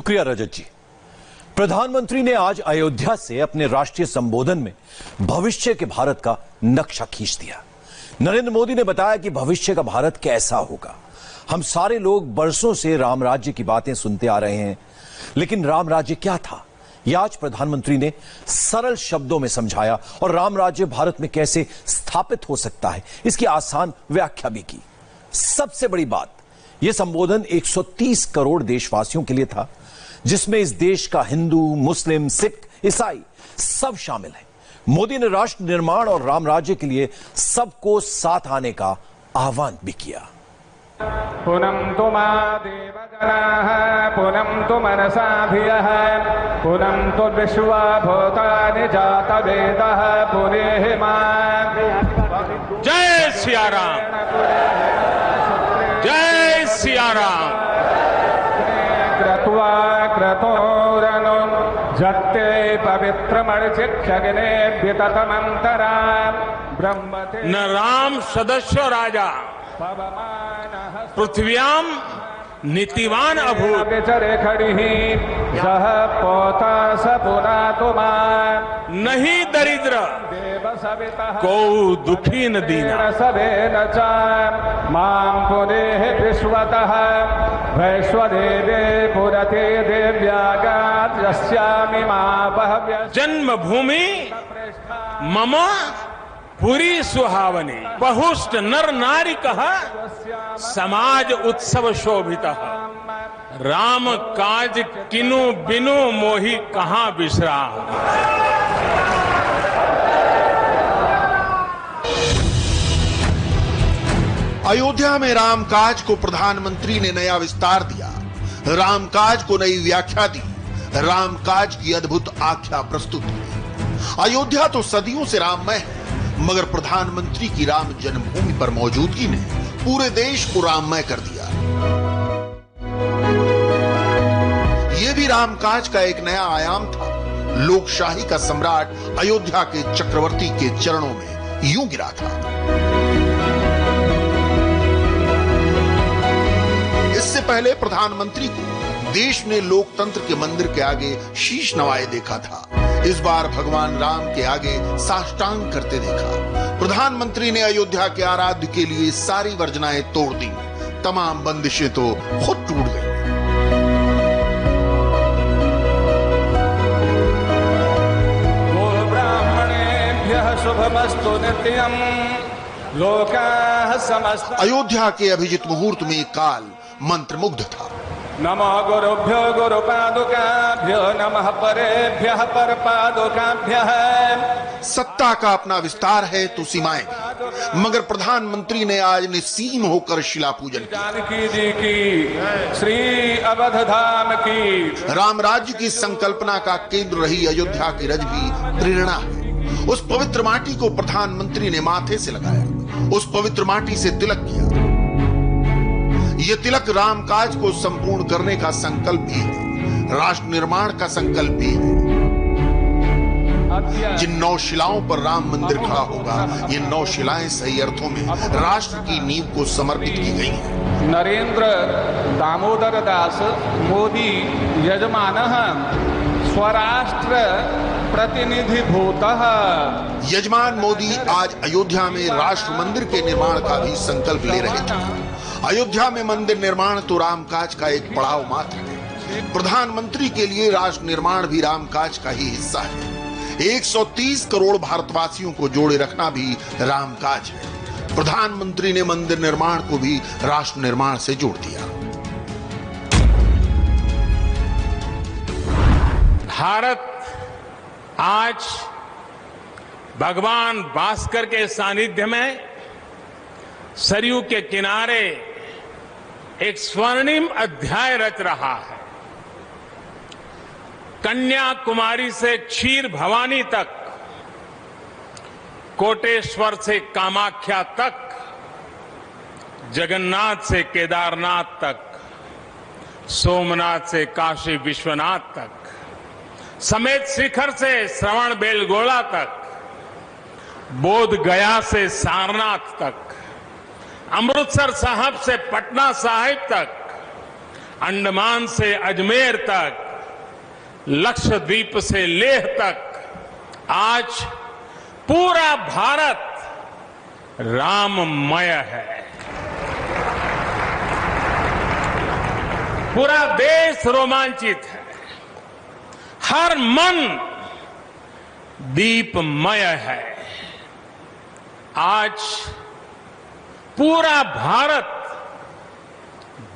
शुक्रिया रजत जी। प्रधानमंत्री ने आज अयोध्या से अपने राष्ट्रीय संबोधन में भविष्य के भारत का नक्शा खींच दिया। नरेंद्र मोदी ने बताया कि भविष्य का भारत कैसा होगा। हम सारे लोग बरसों से राम राज्य की बातें सुनते आ रहे हैं, लेकिन राम राज्य क्या था, यह आज प्रधानमंत्री ने सरल शब्दों में समझाया और राम राज्य भारत में कैसे स्थापित हो सकता है, इसकी आसान व्याख्या भी की। सबसे बड़ी बात, यह संबोधन 130 करोड़ देशवासियों के लिए था, जिसमें इस देश का हिंदू, मुस्लिम, सिख, ईसाई सब शामिल है। मोदी ने राष्ट्र निर्माण और राम राज्य के लिए सबको साथ आने का आह्वान भी किया। पुनम तुमा देवजनाः पुनम तु मनसा धियः पुनम तु विश्वा भूतानि जातवेदः पुनेहि मां। जय सिया राम, जय सिया राम। क्रत्वा क्रतोरनु जत्ते पवित्रमर्चिक्षगिने विततमन्तरा ब्रह्मते न राम सदस्य राजा पृथ्व्याम नीतिवान अभूत। चरे खड़ी सह पोता सपुना तुमा नहीं दरिद्र को दुखी न दीना। सबे नचा मां पुनेहि विश्वतः वैश्वदेवे पुरते देव्यागात् यस्यामि मां बहव्य। जन्मभूमि मम पुरी सुहावनी बहुष्ट नर नारी कह समाज उत्सव शोभित। राम काज किनु बिनु मोहि कहां बिसरा। अयोध्या में रामकाज को प्रधानमंत्री ने नया विस्तार दिया, रामकाज को नई व्याख्या दी, रामकाज की अद्भुत आख्या प्रस्तुत की। अयोध्या तो सदियों से राममय है, मगर प्रधानमंत्री की राम जन्मभूमि पर मौजूदगी ने पूरे देश को राममय कर दिया। यह भी रामकाज का एक नया आयाम था। लोकशाही का सम्राट अयोध्या के चक्रवर्ती के चरणों में यूं गिरा था। इससे पहले प्रधानमंत्री को देश ने लोकतंत्र के मंदिर के आगे शीश नवाए देखा था। इस बार भगवान राम के आगे साष्टांग करते देखा। प्रधानमंत्री ने अयोध्या के आराध्य के लिए सारी वर्जनाएं तोड़ दी, तमाम बंदिशें तो खुद टूट गईं। ब्राह्मणेभ्यः शुभमस्तु नित्यं लोकाः समस्ताः। अयोध्या के अभिजित मुहूर्त में काल मंत्रमुग्ध था। नमो गुरुभ्यो गुरुपादुकाभ्यो नमः परेभ्यः परपादुकाभ्यः। सत्ता का अपना विस्तार है तो सीमाएं भी, मगर प्रधानमंत्री ने आज निस्सीम होकर शिला पूजन किया। जानकी जी की, श्री अवध धाम की। राम राज्य की संकल्पना का केंद्र रही अयोध्या की रज भी प्रेरणा है। उस पवित्र माटी को प्रधानमंत्री ने माथे से लगाया, उस पवित्र माटी से तिलक किया। यह तिलक रामकाज को संपूर्ण करने का संकल्प भी है, राष्ट्र निर्माण का संकल्प भी है। जिन 9 शिलाओं पर राम मंदिर खड़ा होगा, ये 9 शिलाएं सही अर्थों में राष्ट्र की नींव को समर्पित की गई हैं। नरेंद्र दामोदर दास मोदी यजमानः स्वराष्ट्र प्रतिनिधि भूतः। यजमान मोदी आज अयोध्या में राष्ट्र मंदिर के निर्माण का भी संकल्प ले रहे थे। अयोध्या में मंदिर निर्माण तो रामकाज का एक पड़ाव मात्र है। प्रधानमंत्री के लिए राष्ट्र निर्माण भी रामकाज का ही हिस्सा है। 130 करोड़ भारतवासियों को जोड़े रखना भी रामकाज है। प्रधानमंत्री ने मंदिर निर्माण को भी राष्ट्र निर्माण से जोड़ दिया। भारत आज भगवान भास्कर के सानिध्य में सरयू के किनारे एक स्वर्णिम अध्याय रच रहा है। कन्याकुमारी से क्षीर भवानी तक, कोटेश्वर से कामाख्या तक, जगन्नाथ से केदारनाथ तक, सोमनाथ से काशी विश्वनाथ तक, समेत शिखर से श्रवण बेलगोला तक, बोध गया से सारनाथ तक, अमृतसर साहब से पटना साहिब तक, अंडमान से अजमेर तक, लक्षद्वीप से लेह तक आज पूरा भारत राममय है। पूरा देश रोमांचित है, हर मन दीपमय है। आज पूरा भारत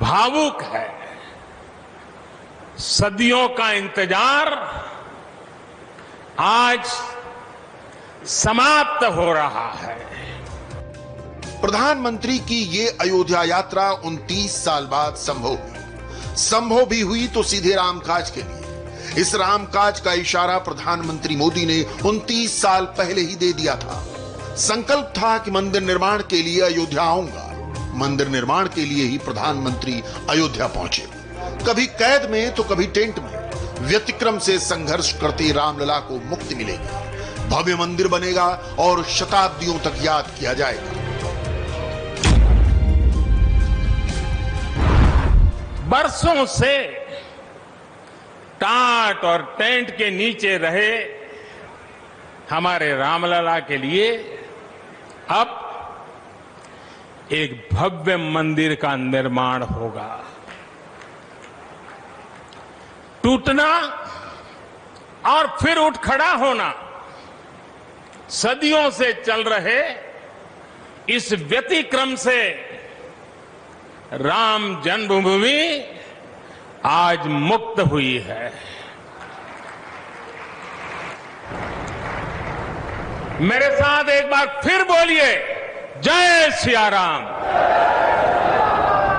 भावुक है। सदियों का इंतजार आज समाप्त हो रहा है। प्रधानमंत्री की ये अयोध्या यात्रा 29 साल बाद संभव भी हुई तो सीधे रामकाज के लिए। इस रामकाज का इशारा प्रधानमंत्री मोदी ने 29 साल पहले ही दे दिया था। संकल्प था कि मंदिर निर्माण के लिए अयोध्या आऊंगा। मंदिर निर्माण के लिए ही प्रधानमंत्री अयोध्या पहुंचे, कभी कैद में तो कभी टेंट में। व्यतिक्रम से संघर्ष करते रामलला को मुक्ति मिलेगी, भव्य मंदिर बनेगा और शताब्दियों तक याद किया जाएगा। बरसों से टाट और टेंट के नीचे रहे हमारे रामलला के लिए अब एक भव्य मंदिर का निर्माण होगा। टूटना और फिर उठ खड़ा होना सदियों से चल रहे इस व्यतिक्रम से राम जन्मभूमि आज मुक्त हुई है। मेरे साथ एक बार फिर बोलिए, जय सिया राम,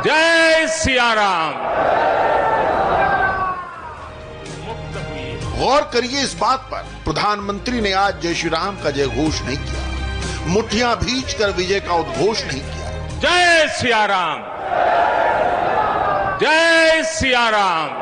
जय सिया राम। मुक्त हुई। गौर करिए इस बात पर, प्रधानमंत्री ने आज जय श्री राम का जय घोष नहीं किया, मुट्ठियां भींच कर विजय का उद्घोष नहीं किया। जय सिया राम, जय सिया राम।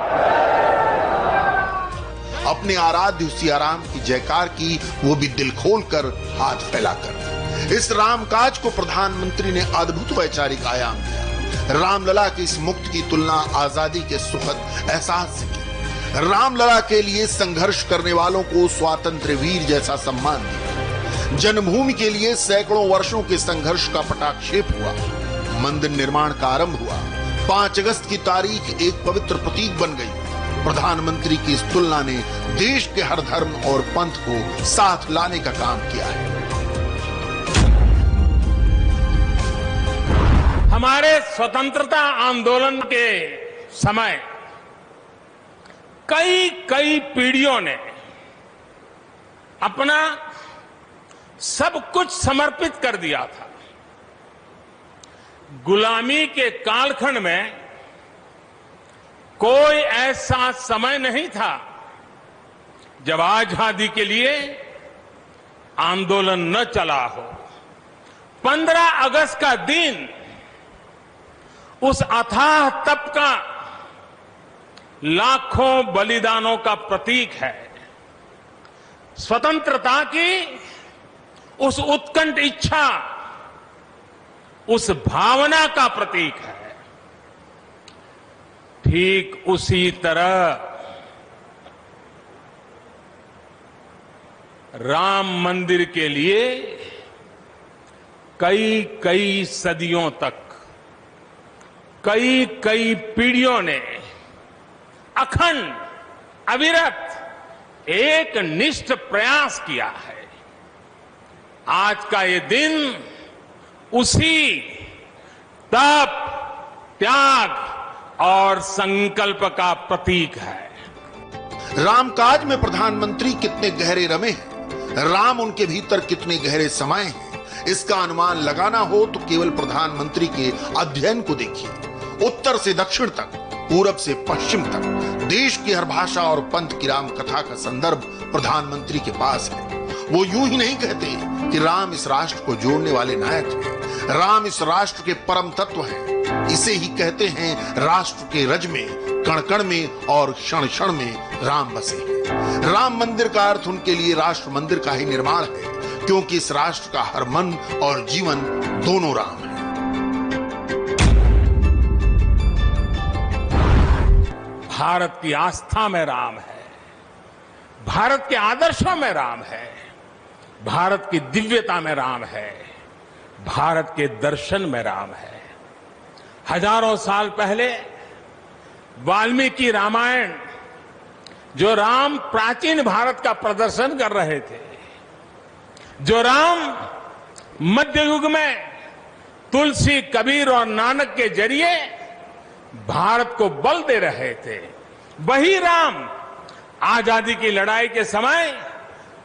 अपने आराध्य सियाराम की जयकार की, वो भी दिल खोलकर, हाथ फैलाकर। इस रामकाज को प्रधानमंत्री ने अद्भुत वैचारिक आयाम दिया। रामलला की इस मुक्ति की तुलना आजादी के सुखद एहसास से की। रामलला के लिए संघर्ष करने वालों को स्वातंत्र्य वीर जैसा सम्मान दिया। जन्मभूमि के लिए सैकड़ों वर्षों के संघर्ष का पटाक्षेप हुआ। मंदिर निर्माण का आरंभ हुआ। 5 अगस्त की तारीख एक पवित्र प्रतीक बन गई। प्रधानमंत्री की इस तुलना ने देश के हर धर्म और पंथ को साथ लाने का काम किया है। हमारे स्वतंत्रता आंदोलन के समय कई पीढ़ियों ने अपना सब कुछ समर्पित कर दिया था। गुलामी के कालखंड में कोई ऐसा समय नहीं था जब आजादी के लिए आंदोलन न चला हो। 15 अगस्त का दिन उस अथाह तप का, लाखों बलिदानों का प्रतीक है। स्वतंत्रता की उस उत्कंठ इच्छा, उस भावना का प्रतीक है। ठीक उसी तरह राम मंदिर के लिए कई सदियों तक, कई पीढ़ियों ने अखंड, अविरत एक निष्ठ प्रयास किया है। आज का ये दिन उसी तप, त्याग और संकल्प का प्रतीक है। रामकाज में प्रधानमंत्री कितने गहरे रमे हैं, राम उनके भीतर कितने गहरे समाये हैं, इसका अनुमान लगाना हो तो केवल प्रधानमंत्री के अध्ययन को देखिए। उत्तर से दक्षिण तक, पूरब से पश्चिम तक, देश की हर भाषा और पंथ की राम कथा का संदर्भ प्रधानमंत्री के पास है। वो यूं ही नहीं कहते कि राम इस राष्ट्र को जोड़ने वाले नायक हैं, राम इस राष्ट्र के परम तत्व हैं। इसे ही कहते हैं राष्ट्र के रज में, कण कण में और क्षण क्षण में राम बसे हैं। राम मंदिर का अर्थ उनके लिए राष्ट्र मंदिर का ही निर्माण है, क्योंकि इस राष्ट्र का हर मन और जीवन दोनों राम है। भारत की आस्था में राम है, भारत के आदर्शों में राम है, भारत की दिव्यता में राम है, भारत के दर्शन में राम है। हजारों साल पहले वाल्मीकि रामायण, जो राम प्राचीन भारत का प्रदर्शन कर रहे थे, जो राम मध्य युग में तुलसी, कबीर और नानक के जरिए भारत को बल दे रहे थे, वही राम आजादी की लड़ाई के समय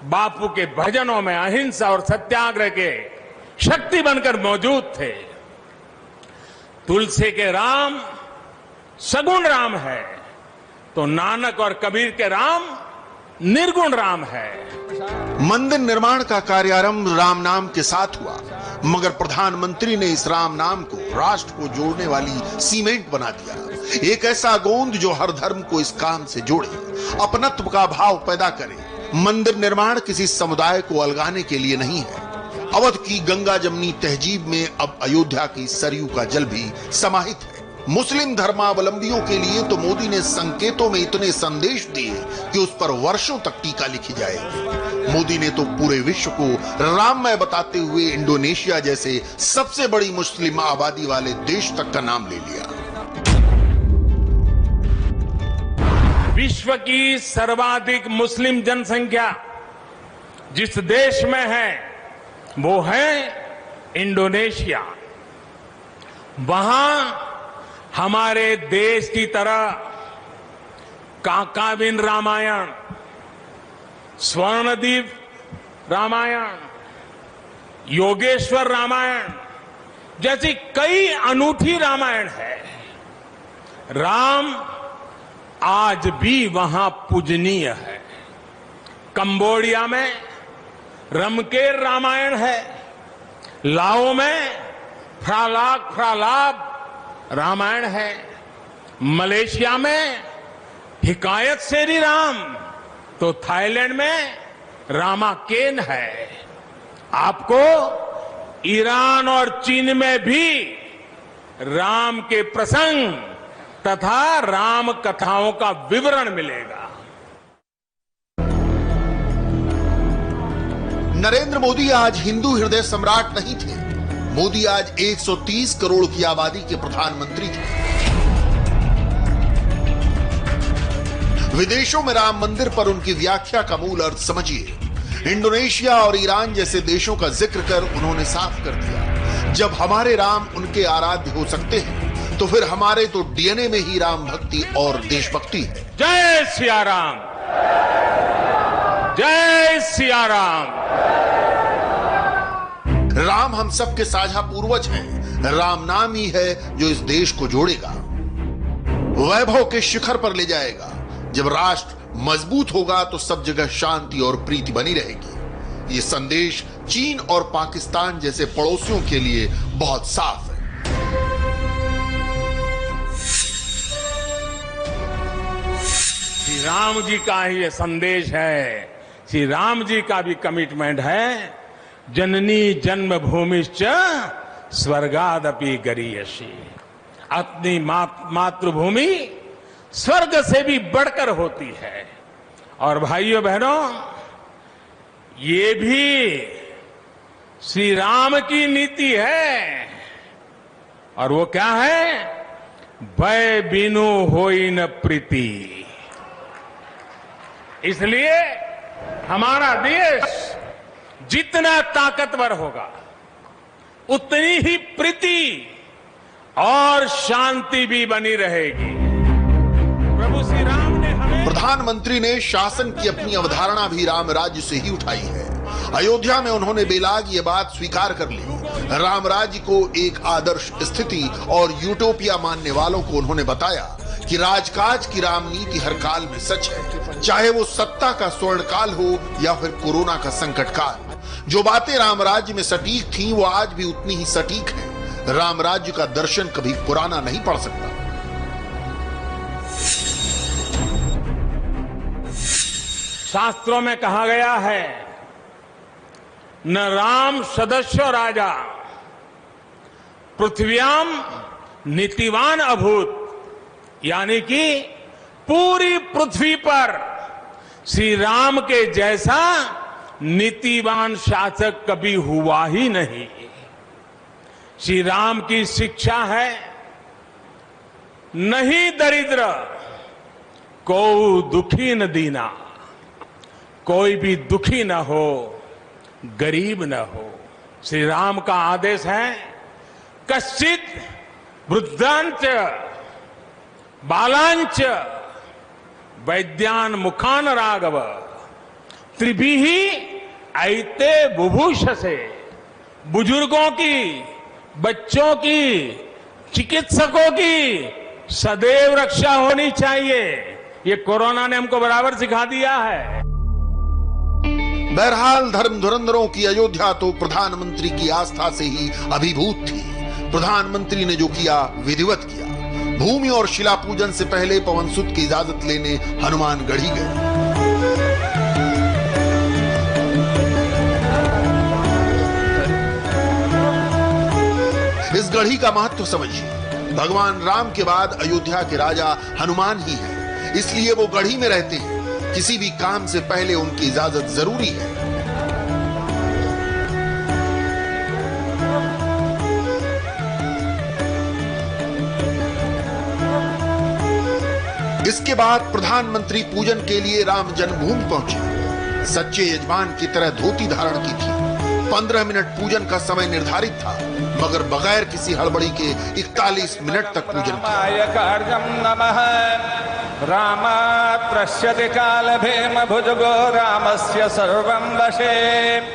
बापू के भजनों में अहिंसा और सत्याग्रह के शक्ति बनकर मौजूद थे। तुलसी के राम सगुण राम है, तो नानक और कबीर के राम निर्गुण राम है। मंदिर निर्माण का कार्यारंभ राम नाम के साथ हुआ, मगर प्रधानमंत्री ने इस राम नाम को राष्ट्र को जोड़ने वाली सीमेंट बना दिया। एक ऐसा गोंद जो हर धर्म को इस काम से जोड़े, अपनत्व का भाव पैदा करे। मंदिर निर्माण किसी समुदाय को अलगाने के लिए नहीं है। अवध की गंगा जमनी तहजीब में अब अयोध्या की सरयू का जल भी समाहित है। मुस्लिम धर्मावलंबियों के लिए तो मोदी ने संकेतों में इतने संदेश दिए कि उस पर वर्षों तक टीका लिखी जाएगी। मोदी ने तो पूरे विश्व को राममय बताते हुए इंडोनेशिया जैसे सबसे बड़ी मुस्लिम आबादी वाले देश तक का नाम ले लिया। विश्व की सर्वाधिक मुस्लिम जनसंख्या जिस देश में है वो है इंडोनेशिया। वहां हमारे देश की तरह काकाविन रामायण, स्वर्णदीप रामायण, योगेश्वर रामायण जैसी कई अनूठी रामायण है। राम आज भी वहां पूजनीय है। कंबोडिया में रमकेर रामायण है, लाओ में फ्रालाब रामायण है, मलेशिया में हिकायत शेरी राम, तो थाईलैंड में रामाकेन है। आपको ईरान और चीन में भी राम के प्रसंग तथा राम कथाओं का विवरण मिलेगा। नरेंद्र मोदी आज हिंदू हृदय सम्राट नहीं थे। मोदी आज 130 करोड़ की आबादी के प्रधानमंत्री थे। विदेशों में राम मंदिर पर उनकी व्याख्या का मूल अर्थ समझिए। इंडोनेशिया और ईरान जैसे देशों का जिक्र कर उन्होंने साफ कर दिया, जब हमारे राम उनके आराध्य हो सकते हैं तो फिर हमारे तो डीएनए में ही राम भक्ति और देशभक्ति है। जय सिया राम, जय सिया राम। राम हम सबके साझा पूर्वज हैं। राम नाम ही है जो इस देश को जोड़ेगा, वैभव के शिखर पर ले जाएगा। जब राष्ट्र मजबूत होगा तो सब जगह शांति और प्रीति बनी रहेगी। ये संदेश चीन और पाकिस्तान जैसे पड़ोसियों के लिए बहुत साफ है। श्री राम जी का ही ये संदेश है, श्री राम जी का भी कमिटमेंट है। जननी जन्मभूमिश्च स्वर्गादपि गरीयसी। अपनी मातृभूमि स्वर्ग से भी बढ़कर होती है। और भाइयों बहनों, ये भी श्री राम की नीति है। और वो क्या है? भय बिनु होई न प्रीति। इसलिए हमारा देश जितना ताकतवर होगा उतनी ही प्रीति और शांति भी बनी रहेगी। प्रभु श्री राम ने हमें प्रधानमंत्री ने शासन की अपनी अवधारणा भी राम राज्य से ही उठाई है। अयोध्या में उन्होंने बेलाग ये बात स्वीकार कर ली। राम राज्य को एक आदर्श स्थिति और यूटोपिया मानने वालों को उन्होंने बताया कि राजकाज की राम नीति हर काल में सच है, चाहे वो सत्ता का स्वर्ण काल हो या फिर कोरोना का संकट काल। जो बातें राम राज्य में सटीक थीं, वो आज भी उतनी ही सटीक हैं। राम राज्य का दर्शन कभी पुराना नहीं पड़ सकता। शास्त्रों में कहा गया है, न राम सदस्य राजा पृथ्व्याम नीतिवान अभूत। यानी कि पूरी पृथ्वी पर श्री राम के जैसा नीतिवान शासक कभी हुआ ही नहीं। श्री राम की शिक्षा है, नहीं दरिद्र को दुखी न दीना, कोई भी दुखी न हो, गरीब न हो। श्री राम का आदेश है, कश्चित वृद्धांच बालांच वैद्यान मुखान राघव त्रिभिः ऐते बुभूषसे। बुजुर्गों की, बच्चों की, चिकित्सकों की सदैव रक्षा होनी चाहिए। ये कोरोना ने हमको बराबर सिखा दिया है। बहरहाल धर्म धुरंधरों की अयोध्या तो प्रधानमंत्री की आस्था से ही अभिभूत थी। प्रधानमंत्री ने जो किया विधिवत किया। भूमि और शिला पूजन से पहले पवन सुत की इजाजत लेने हनुमानगढ़ी गए। इस गढ़ी का महत्व समझिए। भगवान राम के बाद अयोध्या के राजा हनुमान ही हैं, इसलिए वो गढ़ी में रहते हैं। किसी भी काम से पहले उनकी इजाजत जरूरी है। इसके बाद प्रधानमंत्री पूजन के लिए राम जन्मभूमि पहुंचे। सच्चे यजमान की तरह धोती धारण की थी। 15 मिनट पूजन का समय निर्धारित था, मगर बगैर किसी हड़बड़ी के 41 मिनट तक पूजन किया।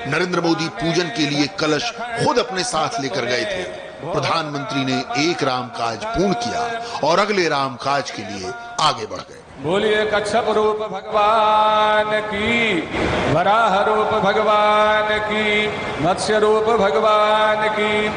नरेंद्र मोदी पूजन के लिए कलश खुद अपने साथ लेकर गए थे। प्रधानमंत्री ने एक रामकाज पूर्ण किया और अगले रामकाज के लिए आगे बढ़ गए। बोलिए कच्छप रूप भगवान की, वराह रूप भगवान की, मत्स्य रूप भगवान की।